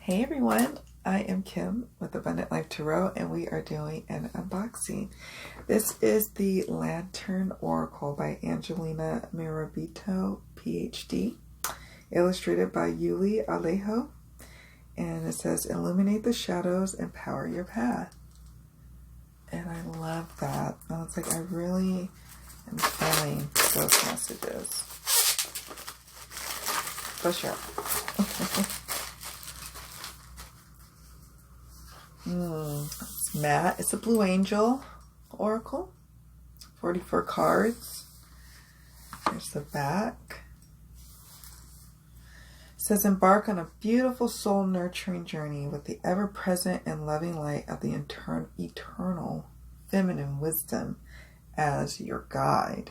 Hey everyone, I am Kim with Abundant Life Tarot, and we are doing an unboxing. This is the Lantern Oracle by Angelina Mirabito, PhD, illustrated by Yuly, Alejo, and it says, illuminate the shadows, empower your path. And I love that. I was like, I really am feeling those messages. For sure. It's matte. It's a Blue Angel Oracle. 44 cards. There's the back. It says, embark on a beautiful soul-nurturing journey with the ever-present and loving light of the eternal feminine wisdom as your guide.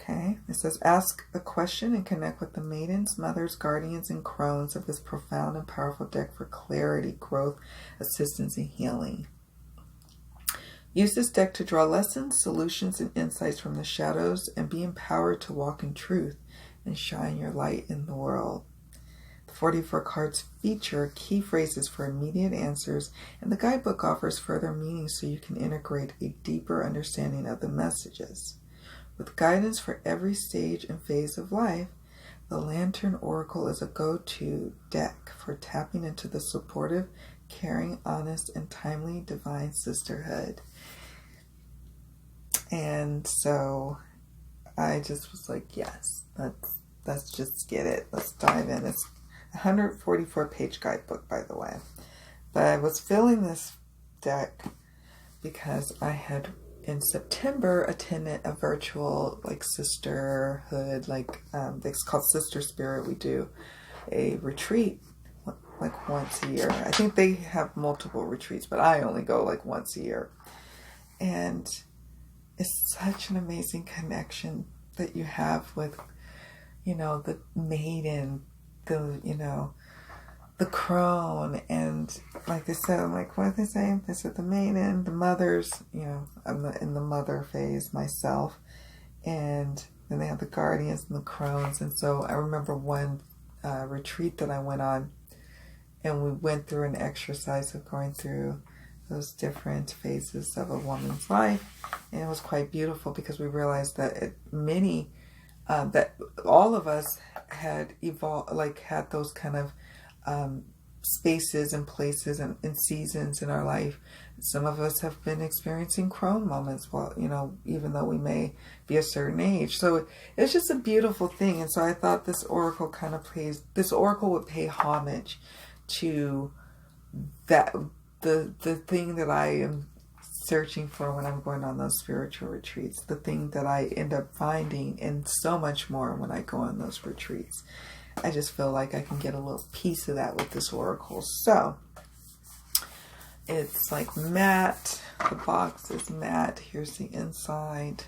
Okay, it says, ask a question and connect with the maidens, mothers, guardians, and crones of this profound and powerful deck for clarity, growth, assistance, and healing. Use this deck to draw lessons, solutions, and insights from the shadows and be empowered to walk in truth and shine your light in the world. The 44 cards feature key phrases for immediate answers, and the guidebook offers further meaning so you can integrate a deeper understanding of the messages. With guidance for every stage and phase of life, the Lantern Oracle is a go-to deck for tapping into the supportive, caring, honest, and timely divine sisterhood. And so I just was like, yes, let's just get it. Let's dive in. It's a 144-page guidebook, by the way. But I was filling this deck because I had in September attended a virtual sisterhood, it's called Sister Spirit. We do a retreat once a year. I think they have multiple retreats, but I only go once a year. And it's such an amazing connection that you have with, the maiden, the crone, and like they said, I'm like, what are they saying? They said the maiden, the mothers, I'm in the mother phase myself, and then they have the guardians and the crones. And so I remember one retreat that I went on, and we went through an exercise of going through those different phases of a woman's life, and it was quite beautiful because we realized that that all of us had evolved, had those kind of spaces and places and seasons in our life. Some of us have been experiencing crone moments, even though we may be a certain age. So it's just a beautiful thing. And so I thought this oracle would pay homage to that, the thing that I am searching for when I'm going on those spiritual retreats, the thing that I end up finding, and so much more when I go on those retreats. I just feel like I can get a little piece of that with this oracle. So it's matte. The box is matte. Here's the inside.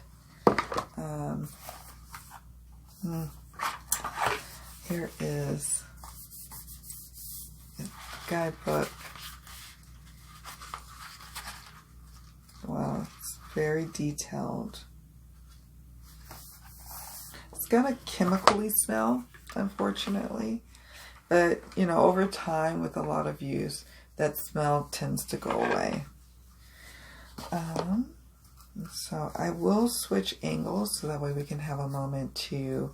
Here is the guidebook. Wow, it's very detailed. It's got a chemically smell, unfortunately, but over time with a lot of use, that smell tends to go away. So I will switch angles so that way we can have a moment to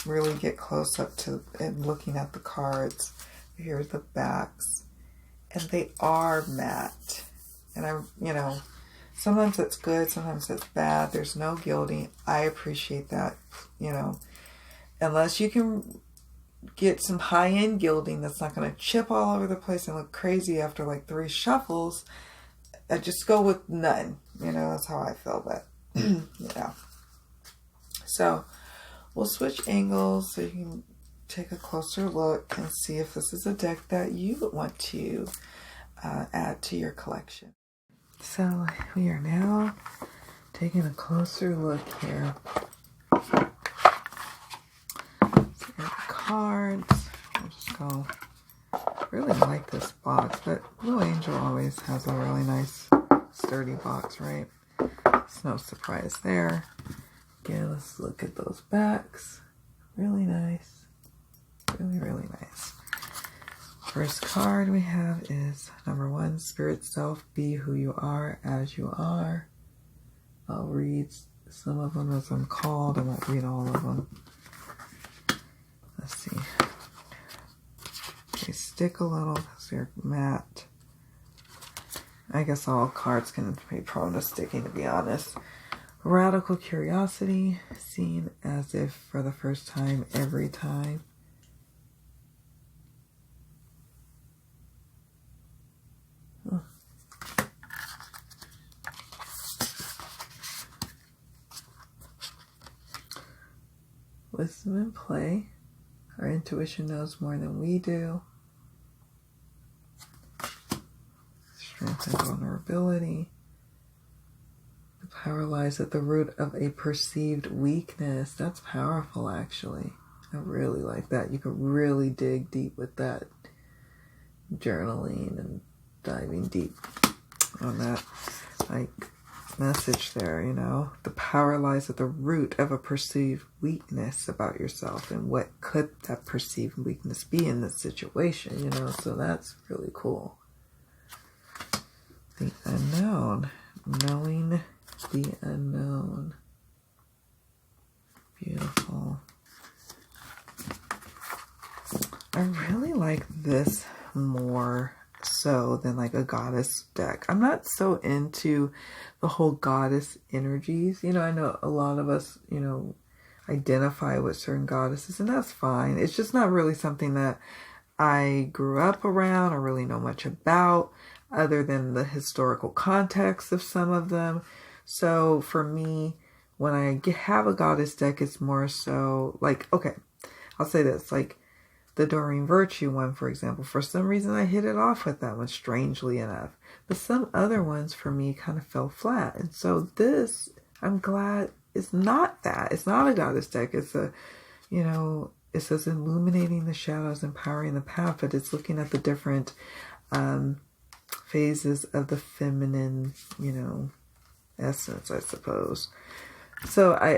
really get close up to and looking at the cards. Here's the backs, and they are matte. And sometimes it's good, sometimes it's bad. There's no gilding. I appreciate that, unless you can get some high-end gilding that's not going to chip all over the place and look crazy after 3 shuffles. I just go with none. That's how I feel. But, So we'll switch angles so you can take a closer look and see if this is a deck that you would want to add to your collection. So we are now taking a closer look here. So the cards. I'll just go. Really like this box, but Blue Angel always has a really nice sturdy box, right? It's no surprise there. Okay, let's look at those backs. Really nice. Really, really nice. first card we have is number 1, Spirit Self, be who you are as you are. I'll read some of them as I'm called. I won't read all of them. Let's see. They stick a little because they're matte. I guess all cards can be prone to sticking, to be honest. Radical curiosity, seen as if for the first time every time. Wisdom and play. Our intuition knows more than we do. Strength and vulnerability. The power lies at the root of a perceived weakness. That's powerful, actually. I really like that. You could really dig deep with that. Journaling and diving deep on that, like, message there, you know. The power lies at the root of a perceived weakness about yourself, and what could that perceived weakness be in this situation, you know. So that's really cool. The unknown, knowing the unknown. Beautiful. I really like this more so than like a goddess deck. I'm not so into the whole goddess energies. You know, I know a lot of us, you know, identify with certain goddesses, and that's fine. It's just not really something that I grew up around or really know much about, other than the historical context of some of them. So for me, when I have a goddess deck, it's more so like, okay, I'll say this, like the Doreen Virtue one, for example. For some reason, I hit it off with that one, strangely enough. But some other ones for me kind of fell flat. And so this, I'm glad it's not that. It's not a goddess deck. It's a, you know, it says illuminating the shadows, empowering the path, but it's looking at the different phases of the feminine, you know, essence, I suppose. So I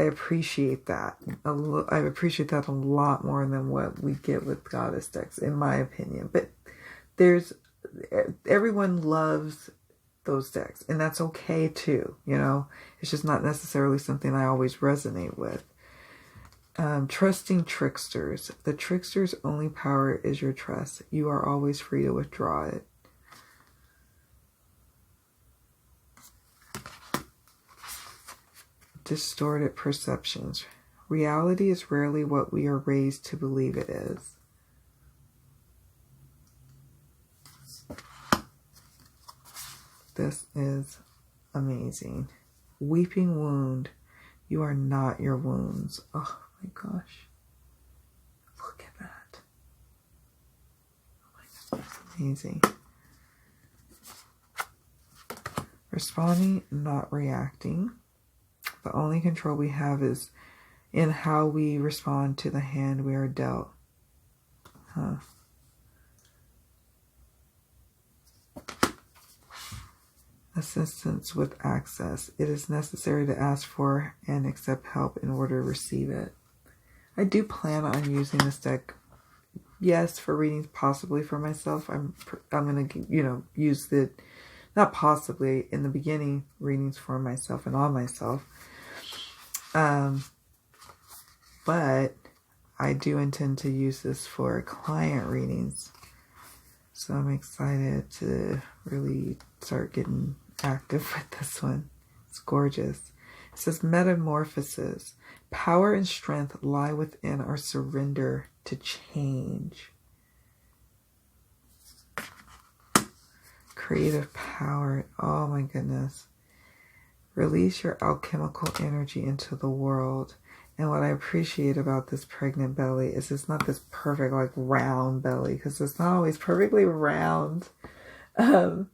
appreciate that. I appreciate that a lot more than what we get with goddess decks, in my opinion. But everyone loves those decks, and that's okay too, you know. It's just not necessarily something I always resonate with. Trusting tricksters. The trickster's only power is your trust. You are always free to withdraw it. Distorted perceptions. Reality is rarely what we are raised to believe it is. This is amazing. Weeping wound. You are not your wounds. Oh my gosh. Look at that. Oh my gosh, that's amazing. Responding, not reacting. The only control we have is in how we respond to the hand we are dealt. Assistance with access. It is necessary to ask for and accept help in order to receive it. I do plan on using this deck, yes, for readings, possibly for myself. I'm going to, you know, use the, not possibly, in the beginning, readings for myself and on myself. But I do intend to use this for client readings. So I'm excited to really start getting active with this one. It's gorgeous. It says metamorphosis. Power and strength lie within our surrender to change. Creative power. Oh my goodness. Release your alchemical energy into the world. And what I appreciate about this pregnant belly is it's not this perfect, like, round belly, because it's not always perfectly round. My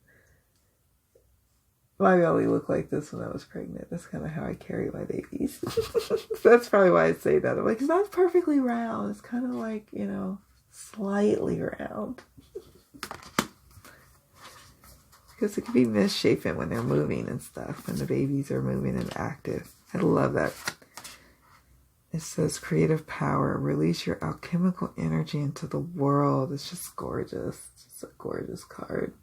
belly looked like this when I was pregnant. That's kind of how I carry my babies. So that's probably why I say that. I'm like, it's not perfectly round. It's kind of like, you know, slightly round. Because it can be misshapen when they're moving and stuff, when the babies are moving and active. I love that. It says creative power. Release your alchemical energy into the world. It's just gorgeous. It's a gorgeous card.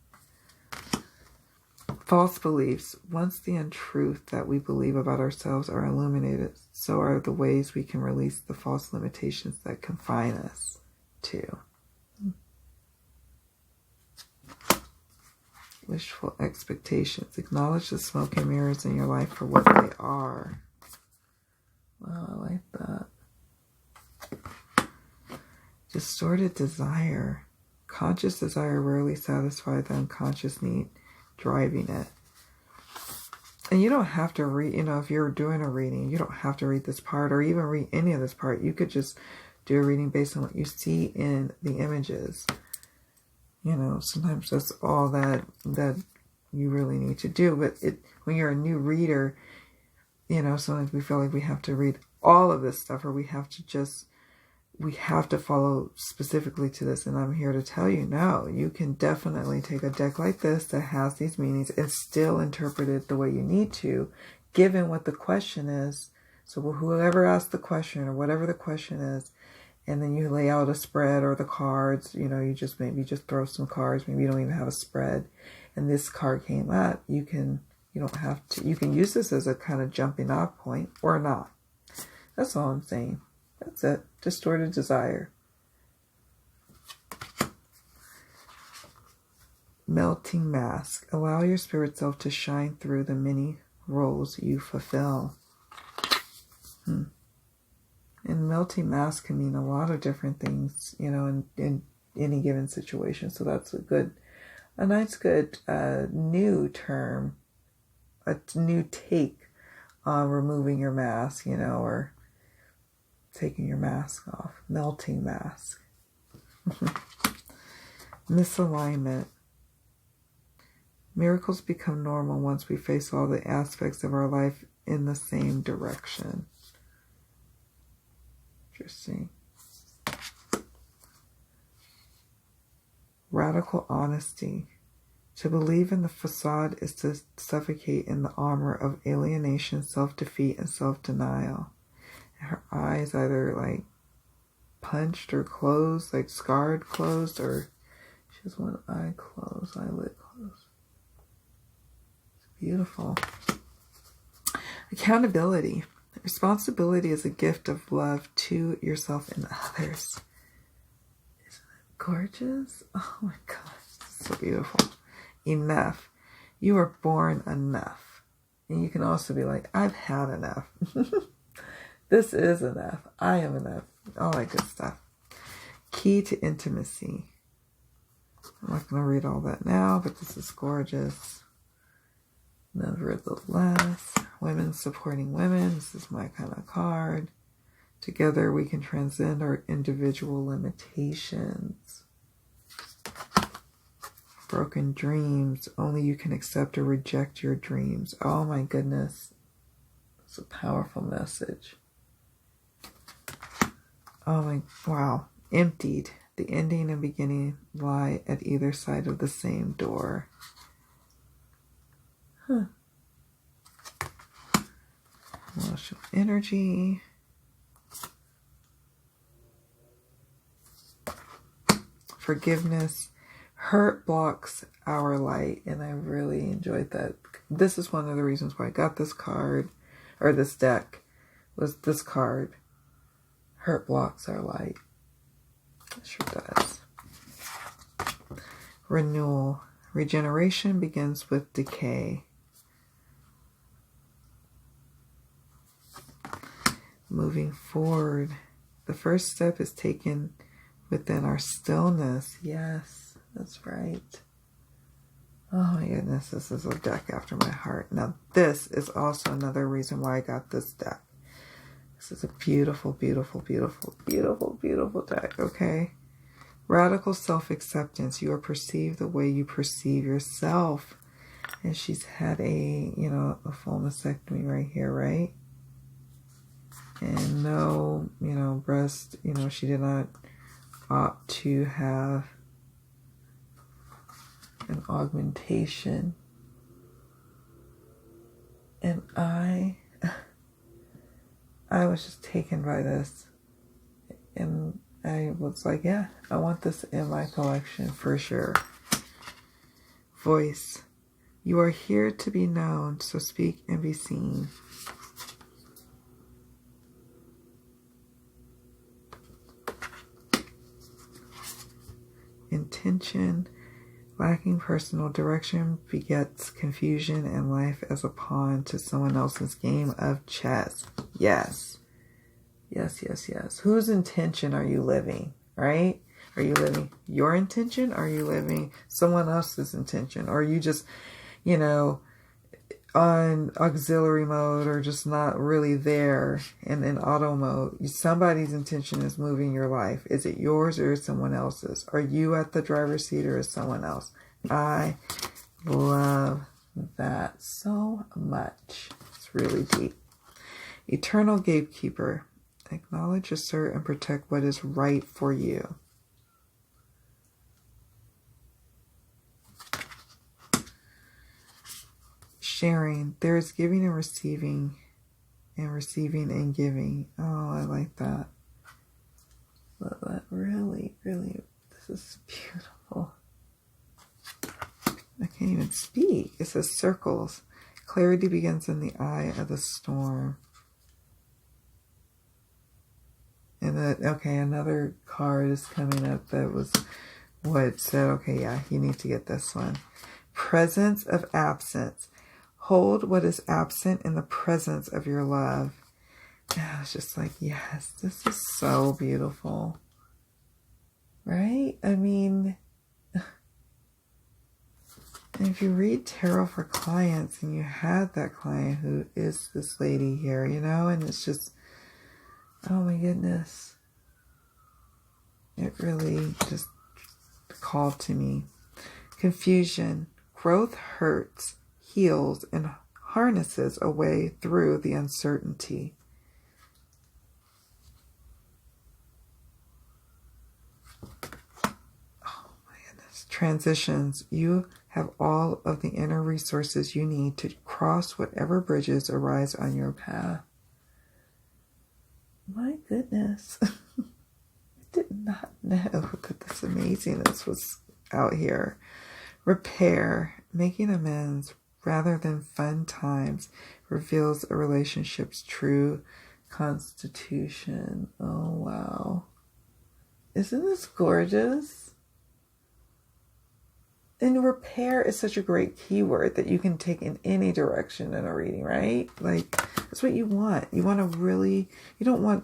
False beliefs. Once the untruth that we believe about ourselves are illuminated, so are the ways we can release the false limitations that confine us too. Wishful expectations. Acknowledge the smoke and mirrors in your life for what they are. Wow, I like that. Distorted desire. Conscious desire rarely satisfies the unconscious need driving it. And you don't have to read, if you're doing a reading, you don't have to read this part or even read any of this part. You could just do a reading based on what you see in the images. Sometimes that's all that you really need to do. But when you're a new reader, sometimes we feel like we have to read all of this stuff, or we have to follow specifically to this. And I'm here to tell you, no, you can definitely take a deck like this that has these meanings and still interpret it the way you need to, given what the question is. So whoever asked the question or whatever the question is, and then you lay out a spread or the cards, you just throw some cards. Maybe you don't even have a spread. And this card came up. You can use this as a kind of jumping off point or not. That's all I'm saying. That's it. Distorted desire. Melting mask. Allow your spirit self to shine through the many roles you fulfill. And melting mask can mean a lot of different things, in any given situation. So that's a nice, good new term, a new take on removing your mask, or taking your mask off. Melting mask. Misalignment. Miracles become normal once we face all the aspects of our life in the same direction. Interesting. Radical honesty. To believe in the facade is to suffocate in the armor of alienation, self-defeat, and self-denial. And her eyes either like punched or closed, like scarred closed, or she has one eye closed, eyelid closed. It's beautiful. Accountability. Responsibility is a gift of love to yourself and others. Isn't it gorgeous? Oh my gosh, it's so beautiful. Enough. You were born enough. And you can also be like, I've had enough. This is enough. I am enough. All that good stuff. Key to intimacy. I'm not going to read all that now, but this is gorgeous. Nevertheless, women supporting women. This is my kind of card. Together we can transcend our individual limitations. Broken dreams. Only you can accept or reject your dreams. Oh my goodness. It's a powerful message. Oh my, wow. Emptied. The ending and beginning lie at either side of the same door. Emotional energy. Forgiveness. Hurt blocks our light. And I really enjoyed that. This is one of the reasons why I got this card, or this deck, was this card. Hurt blocks our light. It sure does. Renewal. Regeneration begins with decay. Moving forward. The first step is taken within our stillness. Yes, that's right. Oh my goodness, this is a deck after my heart. Now this is also another reason why I got this deck. This is a beautiful, beautiful, beautiful, beautiful, beautiful deck, okay? Radical self-acceptance. You are perceived the way you perceive yourself. And she's had a full mastectomy right here, right? And no, breast, she did not opt to have an augmentation. And I I was just taken by this. And I was like, yeah, I want this in my collection for sure. Voice. You are here to be known, so speak and be seen. Intention. Lacking personal direction begets confusion and life as a pawn to someone else's game of chess. Yes. Yes, yes, yes. Whose intention are you living, right? Are you living your intention? Or are you living someone else's intention? Or are you just, you know, on auxiliary mode or just not really there and in auto mode? Somebody's intention is moving your life. Is it yours or is someone else's? Are you at the driver's seat or is someone else? I love that so much. It's really deep. Eternal gatekeeper. Acknowledge, assert, and protect what is right for you. Sharing. There is giving and receiving and giving. Oh, I like that. Love that. Really, really, this is beautiful. I can't even speak. It says circles. Clarity begins in the eye of the storm. And then, okay, another card is coming up that was what said, okay, yeah, you need to get this one. Presence of absence. Hold what is absent in the presence of your love. I was just like, yes, this is so beautiful. Right? I mean, if you read tarot for clients and you had that client who is this lady here, you know, and it's just, oh my goodness. It really just called to me. Confusion. Growth hurts, heals, and harnesses a way through the uncertainty. Oh my goodness. Transitions. You have all of the inner resources you need to cross whatever bridges arise on your path. My goodness. I did not know that this amazingness was out here. Repair. Making amends rather than fun times reveals a relationship's true constitution. Oh, wow. Isn't this gorgeous? And repair is such a great keyword that you can take in any direction in a reading, right? Like, that's what you want. You want to really, you don't want,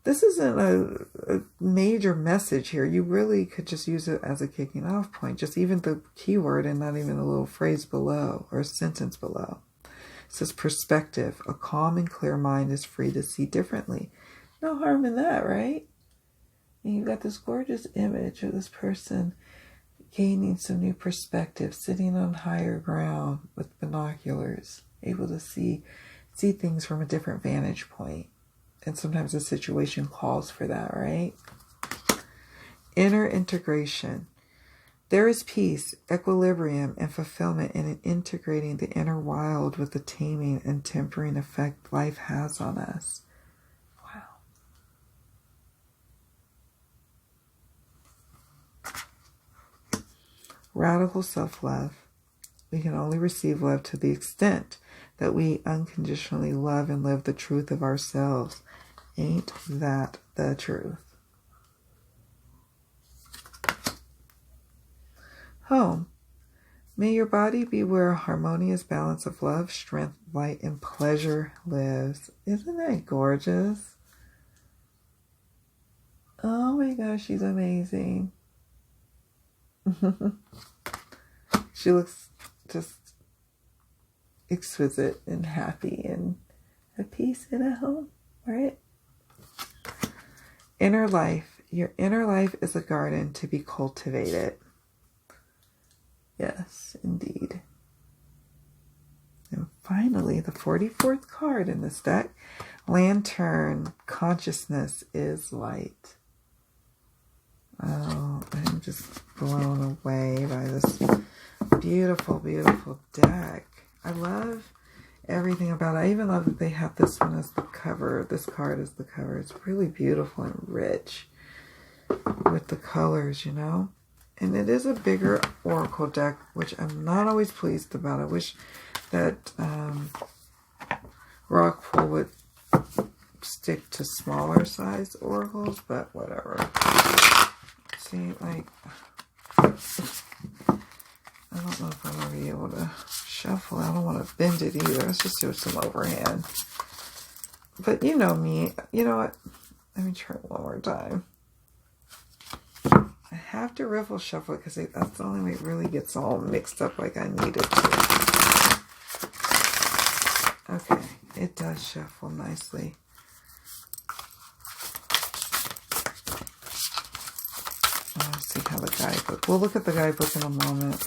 this isn't a major message here. You really could just use it as a kicking off point. Just even the keyword and not even a little phrase below or a sentence below. It says perspective. A calm and clear mind is free to see differently. No harm in that, right? And you've got this gorgeous image of this person gaining some new perspective, sitting on higher ground with binoculars, able to see things from a different vantage point. And sometimes the situation calls for that, right? Inner integration. There is peace, equilibrium, and fulfillment in integrating the inner wild with the taming and tempering effect life has on us. Wow. Radical self-love. We can only receive love to the extent that we unconditionally love and live the truth of ourselves. Ain't that the truth? Home. May your body be where a harmonious balance of love, strength, light, and pleasure lives. Isn't that gorgeous? Oh my gosh, she's amazing. She looks just exquisite and happy and at peace and at home, right? Inner life. Your inner life is a garden to be cultivated. Yes, indeed. And finally, the 44th card in this deck, Lantern. Consciousness is light. Oh, I'm just blown away by this beautiful, beautiful deck. I love everything about it. I even love that they have this one as the cover. This card is the cover. It's really beautiful and rich with the colors, you know. And it is a bigger oracle deck, which I'm not always pleased about. I wish that Rockpool would stick to smaller size oracles, but whatever. See, like, I don't know if I'm going to be able to shuffle. I don't want to bend it either. Let's just do some overhand. But you know me. You know what? Let me try it one more time. I have to riffle shuffle it because that's the only way it really gets all mixed up like I need it to. Okay, it does shuffle nicely. Let's see how the guidebook. We'll look at the guidebook in a moment.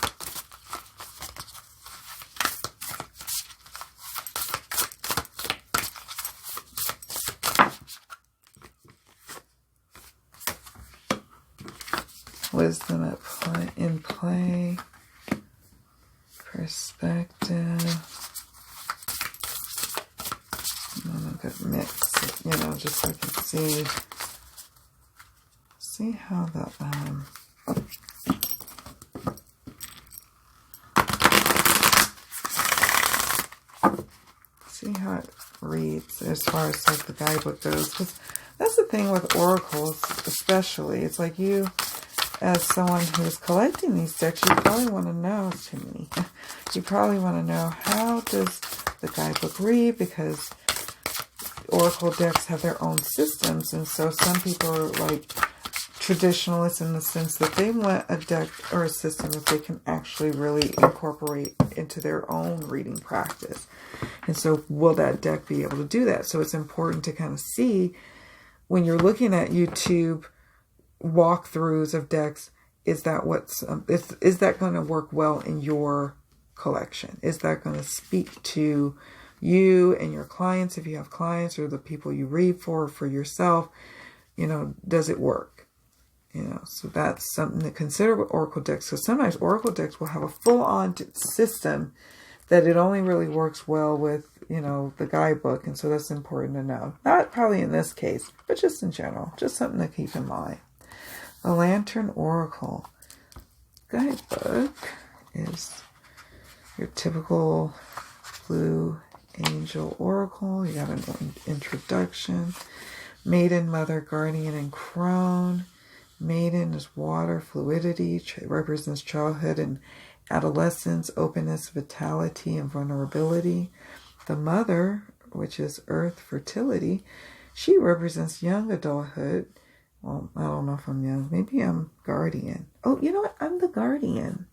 Wisdom at play, in play, perspective. I'm gonna get mixed, you know, just so I can see how the see how it reads as far as like the guidebook goes. Because that's the thing with oracles, especially. It's like you, as someone who's collecting these decks, you probably want to know, to me, you probably want to know how does the guidebook read, because oracle decks have their own systems, and so some people are like traditionalists in the sense that they want a deck or a system that they can actually really incorporate into their own reading practice. And so will that deck be able to do that? So it's important to kind of see when you're looking at YouTube walkthroughs of decks, is that what's is that going to work well in your collection? Is that going to speak to you and your clients, if you have clients, or the people you read for yourself? You know, does it work? You know, so that's something to consider with oracle decks, because sometimes oracle decks will have a full-on system that it only really works well with, you know, the guidebook, and so that's important to know. Not probably in this case, but just in general, just something to keep in mind. The Lantern Oracle guidebook is your typical blue angel oracle. You got an introduction. Maiden, Mother, Guardian, and Crone. Maiden is water, fluidity, represents childhood and adolescence, openness, vitality, and vulnerability. The Mother, which is earth, fertility, she represents young adulthood. Well, I don't know if I'm young. Maybe I'm Guardian. Oh, you know what? I'm the Guardian.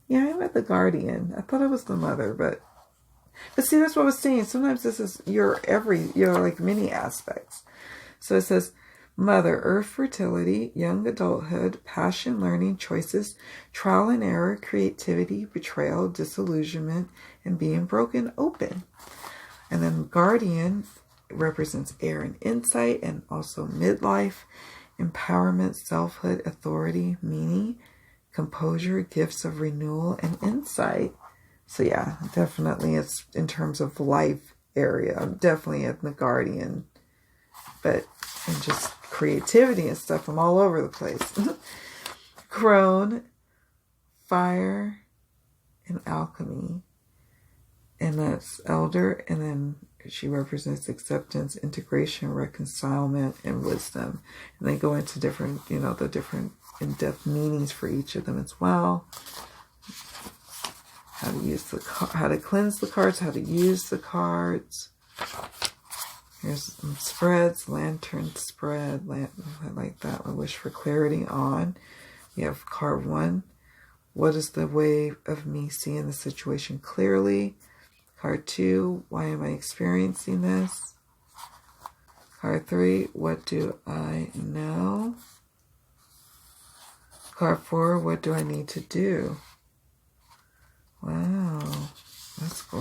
Yeah, I'm the Guardian. I thought I was the Mother, but see, that's what I was saying. Sometimes this is your like many aspects. So it says, Mother, earth, fertility, young adulthood, passion, learning, choices, trial and error, creativity, betrayal, disillusionment, and being broken open. And then Guardian represents air and insight, and also midlife, empowerment, selfhood, authority, meaning, composure, gifts of renewal, and insight. So yeah, definitely it's in terms of life area. I'm definitely at the Guardian, but in just creativity and stuff, I'm all over the place. Crone, fire, and alchemy, and that's elder, and then she represents acceptance, integration, reconcilement, and wisdom. And they go into different, you know, the different in-depth meanings for each of them as well. How to use how to cleanse the cards, how to use the cards. Here's some spreads, lantern spread. I like that. I wish for clarity on. You have card 1. What is the way of me seeing the situation clearly? Card 2, why am I experiencing this? Card 3, what do I know? Card 4, what do I need to do? Wow, that's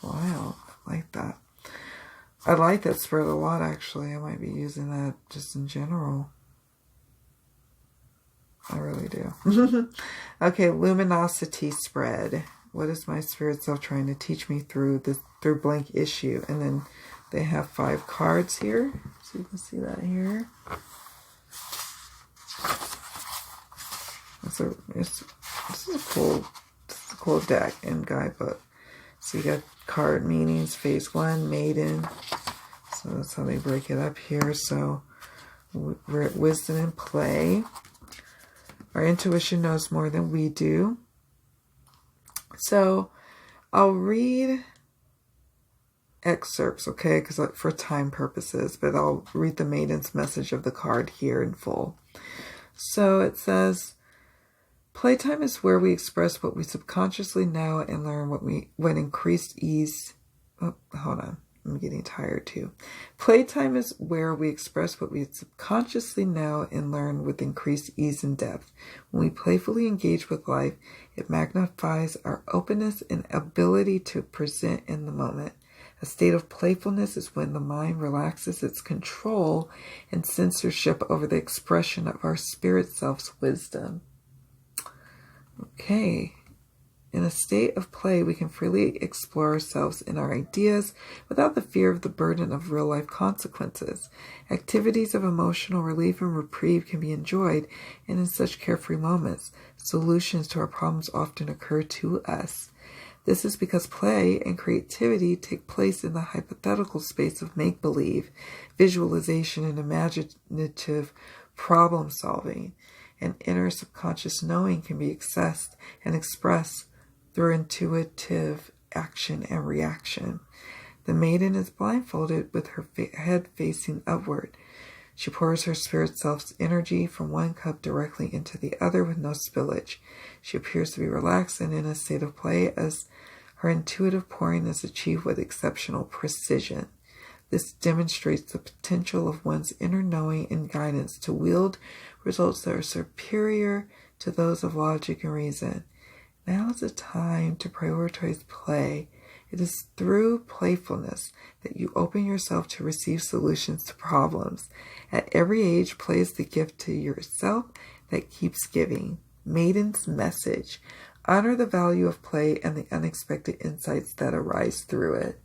wild. I like that. I like that spread a lot, actually. I might be using that just in general. I really do. Okay, luminosity spread. What is my spirit self trying to teach me through blank issue? And then they have 5 cards here. So you can see that here. This is a cool deck and guidebook. So you got card meanings, phase 1, maiden. So that's how they break it up here. So we're at wisdom and play. Our intuition knows more than we do. So I'll read excerpts, okay, because for time purposes, but I'll read the maiden's message of the card here in full. So it says, playtime is where we express what we subconsciously know and learn what increased ease. Oh, hold on. I'm getting tired too. Playtime is where we express what we subconsciously know and learn with increased ease and depth. When we playfully engage with life, it magnifies our openness and ability to present in the moment. A state of playfulness is when the mind relaxes its control and censorship over the expression of our spirit self's wisdom. Okay. In a state of play, we can freely explore ourselves and our ideas without the fear of the burden of real-life consequences. Activities of emotional relief and reprieve can be enjoyed, and in such carefree moments, solutions to our problems often occur to us. This is because play and creativity take place in the hypothetical space of make-believe, visualization, and imaginative problem-solving. An inner subconscious knowing can be accessed and expressed through intuitive action and reaction. The maiden is blindfolded with her head facing upward. She pours her spirit self's energy from one cup directly into the other with no spillage. She appears to be relaxed and in a state of play as her intuitive pouring is achieved with exceptional precision. This demonstrates the potential of one's inner knowing and guidance to wield results that are superior to those of logic and reason. Now is the time to prioritize play. It is through playfulness that you open yourself to receive solutions to problems. At every age, play is the gift to yourself that keeps giving. Maiden's message. Honor the value of play and the unexpected insights that arise through it.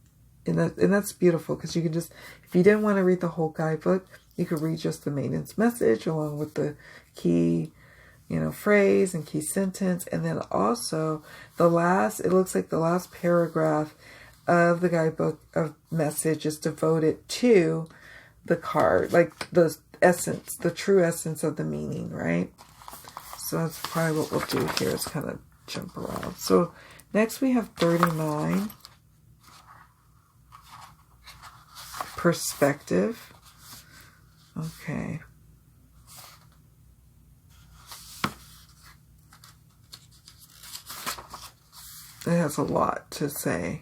And that's beautiful because you can just, if you didn't want to read the whole guidebook, you could read just the maiden's message along with the key phrase and key sentence. And then also it looks like the last paragraph of the guidebook of message is devoted to the card, like the essence, the true essence of the meaning, right? So that's probably what we'll do here is kind of jump around. So next we have 39, perspective. Okay. It has a lot to say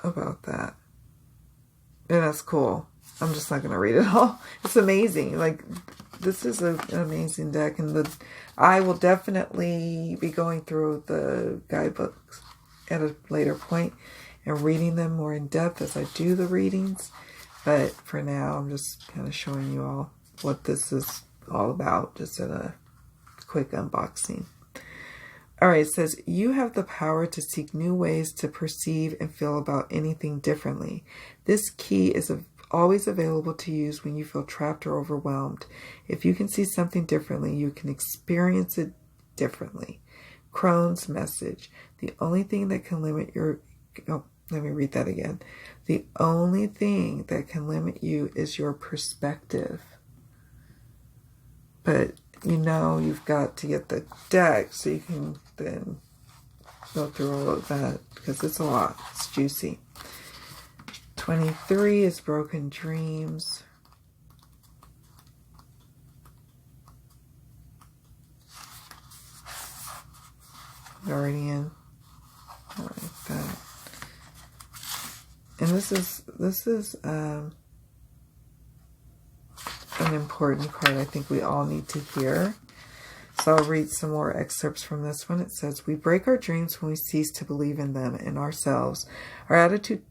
about that. And that's cool. I'm just not going to read it all. It's amazing. Like, this is an amazing deck. And I will definitely be going through the guidebooks at a later point and reading them more in depth as I do the readings. But for now, I'm just kind of showing you all what this is all about, just in a quick unboxing. All right, it says, you have the power to seek new ways to perceive and feel about anything differently. This key is always available to use when you feel trapped or overwhelmed. If you can see something differently, you can experience it differently. Crohn's message. The only thing that can limit let me read that again. The only thing that can limit you is your perspective. But you've got to get the deck so you can then go through all of that because it's a lot. It's juicy. 23 is broken dreams. Guardian. I like that. And this is an important card I think we all need to hear. So I'll read some more excerpts from this one. It says, we break our dreams when we cease to believe in them and ourselves. Our attitude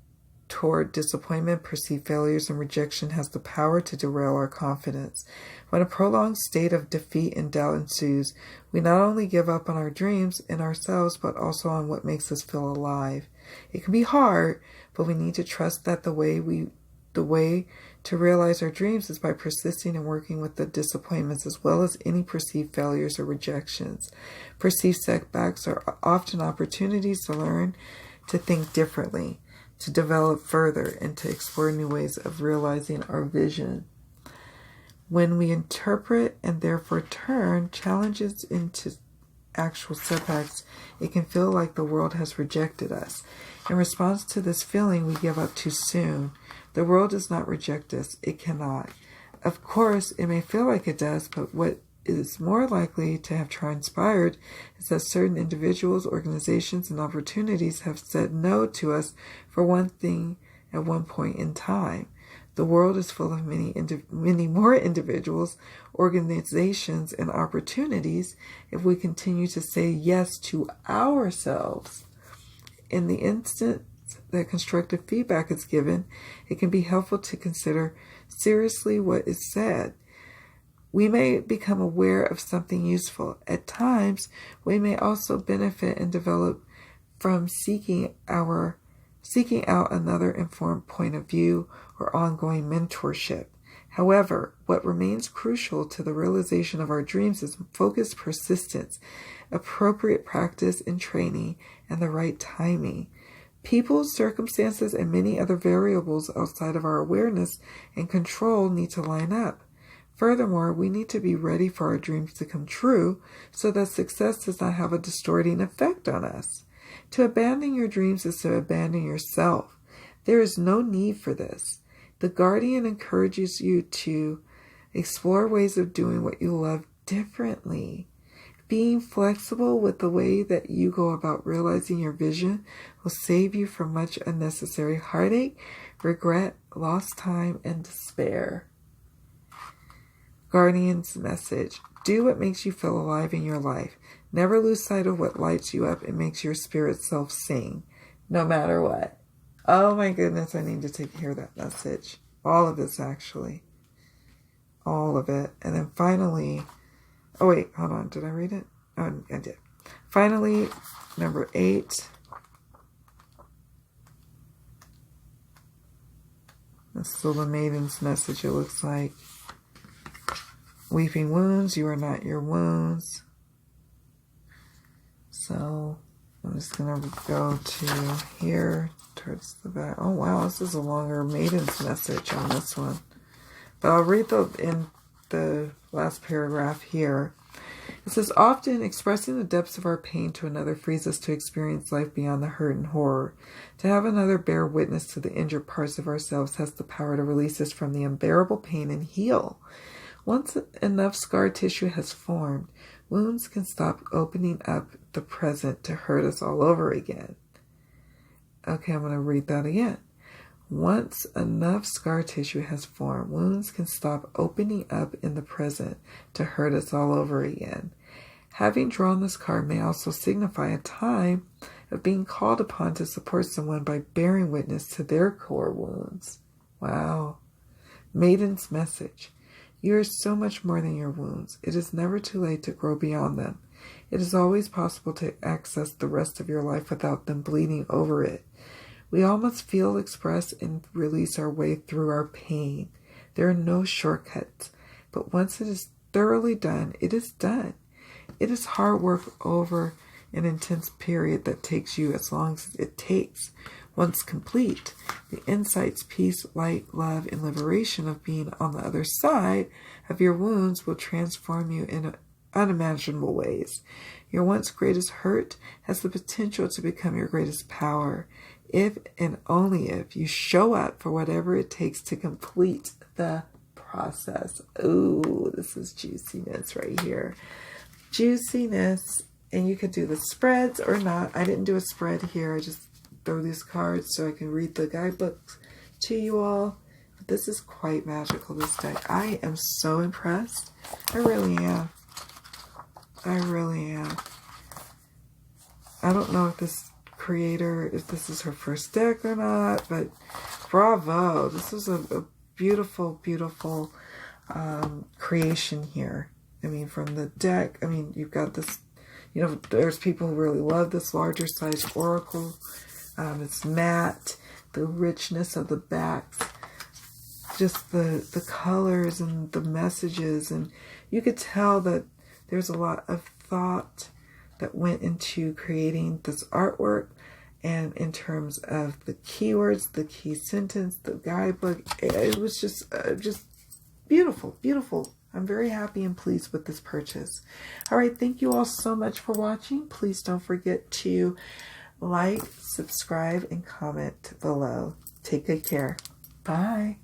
toward disappointment, perceived failures, and rejection has the power to derail our confidence. When a prolonged state of defeat and doubt ensues, we not only give up on our dreams and ourselves, but also on what makes us feel alive. It can be hard, but we need to trust that the way to realize our dreams is by persisting and working with the disappointments as well as any perceived failures or rejections. Perceived setbacks are often opportunities to learn to think differently, to develop further, and to explore new ways of realizing our vision. When we interpret and therefore turn challenges into actual setbacks, it can feel like the world has rejected us. In response to this feeling, we give up too soon. The world does not reject us. It cannot. Of course, it may feel like it does, but what is more likely to have transpired is that certain individuals, organizations, and opportunities have said no to us for one thing at one point in time. The world is full of many more individuals, organizations, and opportunities if we continue to say yes to ourselves. In the instant that constructive feedback is given, it can be helpful to consider seriously what is said. We may become aware of something useful. At times, we may also benefit and develop from seeking out another informed point of view or ongoing mentorship. However, what remains crucial to the realization of our dreams is focused persistence, appropriate practice and training, and the right timing. People, circumstances, and many other variables outside of our awareness and control need to line up. Furthermore, we need to be ready for our dreams to come true so that success does not have a distorting effect on us. To abandon your dreams is to abandon yourself. There is no need for this. The guardian encourages you to explore ways of doing what you love differently. Being flexible with the way that you go about realizing your vision will save you from much unnecessary heartache, regret, lost time, and despair. Guardian's message. Do what makes you feel alive in your life. Never lose sight of what lights you up and makes your spirit self sing, no matter what. Oh my goodness, I need to hear that message. All of this, actually. All of it. And then finally, oh wait, hold on. Did I read it? Oh, I did. Finally, number 8. This is the maiden's message, it looks like. Weeping wounds, you are not your wounds. So, I'm just going to go to here, towards the back. Oh wow, this is a longer maiden's message on this one. But I'll read in the last paragraph here. It says, often expressing the depths of our pain to another frees us to experience life beyond the hurt and horror. To have another bear witness to the injured parts of ourselves has the power to release us from the unbearable pain and heal. Once enough scar tissue has formed, wounds can stop opening up the present to hurt us all over again. Okay, I'm going to read that again. Once enough scar tissue has formed, wounds can stop opening up in the present to hurt us all over again. Having drawn this card may also signify a time of being called upon to support someone by bearing witness to their core wounds. Wow. Maiden's message. You are so much more than your wounds. It is never too late to grow beyond them. It is always possible to access the rest of your life without them bleeding over it. We all must feel, express, and release our way through our pain. There are no shortcuts, but once it is thoroughly done, it is done. It is hard work over an intense period that takes you as long as it takes. Once complete, the insights, peace, light, love, and liberation of being on the other side of your wounds will transform you in unimaginable ways. Your once greatest hurt has the potential to become your greatest power, if and only if you show up for whatever it takes to complete the process. Ooh, this is juiciness right here. Juiciness. And you could do the spreads or not. I didn't do a spread here. I just throw these cards so I can read the guidebooks to you all. But this is quite magical, this deck. I am so impressed. I really am. I really am. I don't know if this creator if this is her first deck or not, but bravo. This is a beautiful, beautiful creation here. I mean, from the deck, I mean, you've got this, you know, there's people who really love this larger size oracle. It's matte, the richness of the backs, just the colors and the messages, and you could tell that there's a lot of thought that went into creating this artwork, and in terms of the keywords, the key sentence, the guidebook, it was just beautiful, beautiful. I'm very happy and pleased with this purchase. All right, thank you all so much for watching. Please don't forget to like, subscribe, and comment below. Take good care. Bye.